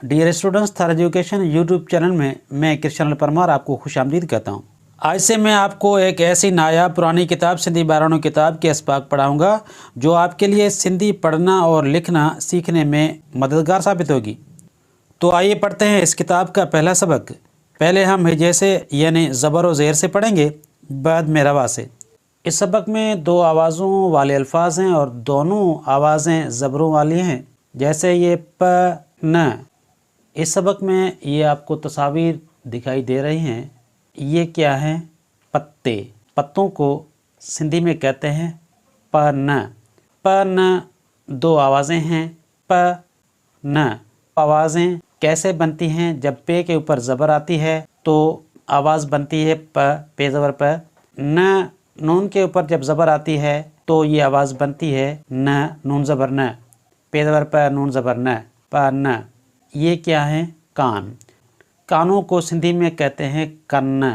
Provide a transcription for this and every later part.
Dear students, थर education YouTube channel में मैं कृष्ण परमार आपको खुशामदीद कहता हूँ। आज से मैं आपको एक ऐसी नायाब पुरानी किताब सिंधी 12वीं किताब के असबाक पढ़ाऊँगा जो आपके लिए सिंधी पढ़ना और लिखना सीखने में मददगार साबित होगी। तो आइए पढ़ते हैं इस किताब का पहला सबक। पहले हम हिजे से यानी ज़बर व ज़ेर से पढ़ेंगे, बाद में रवा से। इस सबक में दो आवाज़ों वाले अल्फाज हैं और दोनों आवाज़ें ज़बरों वाली हैं। जैसे ये प न, इस सबक में ये आपको तस्वीर दिखाई दे रही हैं। ये क्या हैं? पत्ते। पत्तों को सिंधी में कहते हैं प न। प न दो आवाज़ें हैं, प न। आवाज़ें कैसे बनती हैं? जब पे के ऊपर ज़बर आती है तो आवाज़ बनती है प, पे ज़बर प। न, नून के ऊपर जब ज़बर आती है तो ये आवाज़ बनती है न, नून ज़बर न, पे ज़बर प, नून ज़बर न, प न। ये क्या है? कान। कानों को सिंधी में कहते हैं कन्न।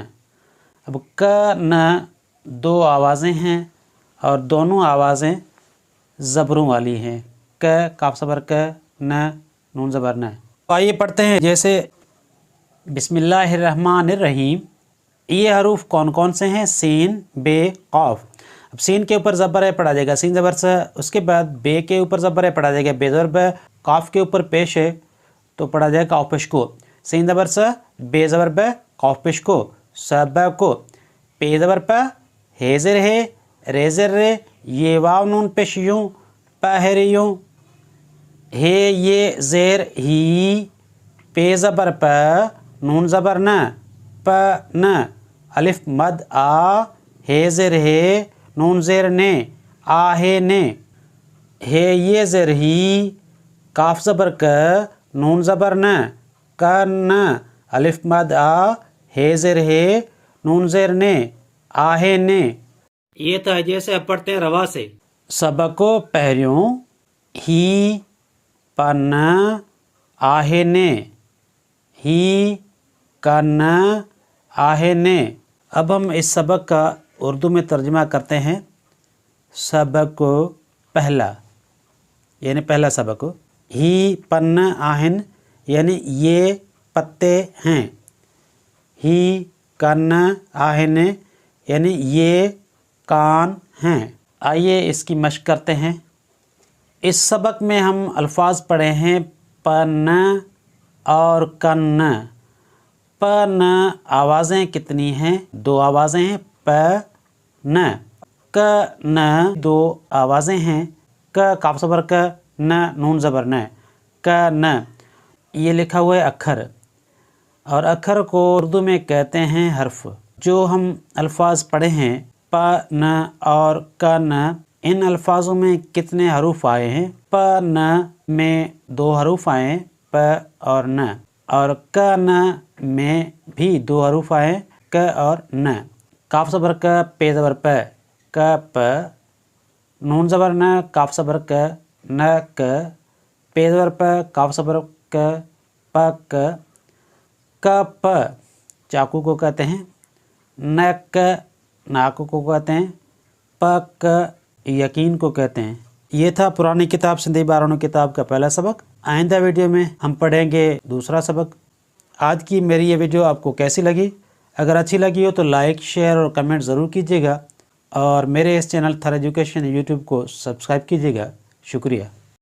अब क न दो आवाज़ें हैं और दोनों आवाज़ें ज़बरों वाली हैं। क, काफ ज़बर क, न, नून ज़बर न। आइए पढ़ते हैं। जैसे बिस्मिल्लाहिर्रहमानिर्रहीम। ये हरूफ कौन कौन से हैं? सीन, बे, क़ाफ। अब सीन के ऊपर ज़बर है, पढ़ा जाएगा सीन ज़बर से। उसके बाद बे के ऊपर ज़बर है, पढ़ा जाएगा बे ज़बर ब। क़ाफ के ऊपर पेश है तो पढ़ा जाएगा क़ाफ पेश को। सीन ज़बर से, बे ज़बर ब, क़ाफ पेश को, सब को, पे ज़बर प, हे ज़र हे, रे ज़र रे, ये वाव नून पेश यूँ, पहर यूँ, हे ये ज़ेर ही, पे ज़बर प, नून ज़बर न, प न, अलिफ मद आ, हे ज़र हे, नून ज़ेर ने, आ हे ने, हे ये ज़र ही, काफ ज़बर क, नून ज़बर न, क न, अलिफ मद आ, हे ज़र हे, नून ज़ेर ने, आ हे ने। ये था। जैसे अब पढ़ते हैं रवा से। सबको पहरियों ही पन आहे ने, ही कन आहे ने। अब हम इस सबक का उर्दू में तर्जुमा करते हैं। सबक पहला यानी पहला सबक, ही पन आहन यानी ये पत्ते हैं, ही कन आहन यानी ये कान हैं। आइए इसकी मशक करते हैं। इस सबक में हम अल्फाज पढ़े हैं पन और कन्न। प न आवाज़ें कितनी हैं? दो आवाज़ें हैं, प न। क न दो आवाज़ें हैं, क काफ ज़बर क, न, नून ज़बर न, क न। ये लिखा हुआ है अक्षर, और अक्षर को उर्दू में कहते हैं हर्फ। जो हम अल्फाज पढ़े हैं प न और क न, इन अल्फाजों में कितने हरूफ आए हैं? प न में दो हरूफ आए हैं, प और न, और क न में भी दो हरूफ आए हैं, क और न। काफ ज़बर क, पे ज़बर प, क प, नून ज़बर न, काफ ज़बर क, न क, पे ज़बर प, काफ ज़बर क, प क प चाकू को कहते हैं, न क नाक को कहते हैं, प क यकीन को कहते हैं। ये था पुरानी किताब सिंधी 12वीं किताब का पहला सबक। आइंदा वीडियो में हम पढ़ेंगे दूसरा सबक। आज की मेरी ये वीडियो आपको कैसी लगी? अगर अच्छी लगी हो तो लाइक, शेयर और कमेंट ज़रूर कीजिएगा, और मेरे इस चैनल थर एजुकेशन यूट्यूब को सब्सक्राइब कीजिएगा। शुक्रिया।